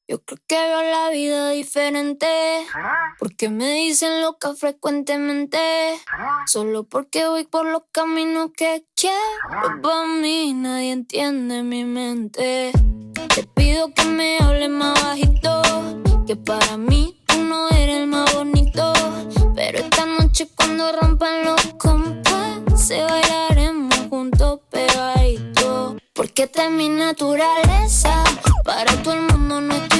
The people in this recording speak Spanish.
Yo creo que veo la vida diferente, porque me dicen loca frecuentemente. Solo porque voy por los caminos que quiero. Pa' mí nadie entiende mi mente. Te pido que me hables más bajito, que para mí tú no eres el más bonito. Pero esta noche cuando rompan los compases bailaremos juntos pegaditos. Porque esta es mi naturaleza, para todo el mundo no es